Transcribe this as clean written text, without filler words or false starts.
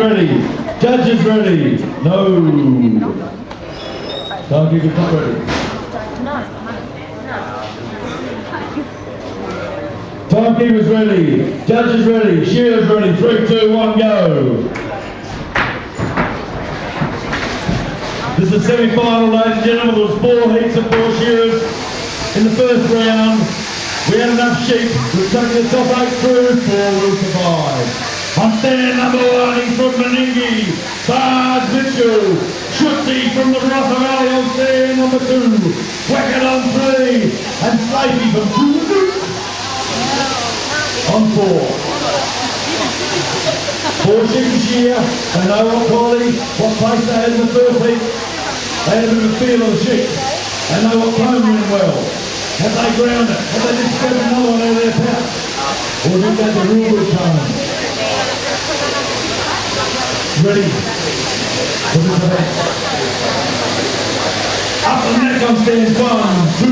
ready. Judges ready. No. Timekeeper's not ready. Timekeeper's ready. Judges ready. Shearers ready. 3, 2, 1, go. This is the semi-final, ladies and gentlemen. There was 4 heats of 4 shearers in the first round. We had enough sheep. We've taken the top 8 through. 4 will survive. On stand number 1, he's from Meningi. Bard Mitchell. Shooty from the Rother Valley on stand number 2. Wackett on 3. And Slavey from Coonamoo on 4. 4 sheep this year. They know what quality, what pace they had in the first heat. They had a bit of a feel of the sheep. They know what time they're in well. Have they ground it? Have they just grabbed another one out of their pouch? Or did they the real good time? Ready? Up the neck on stands 1,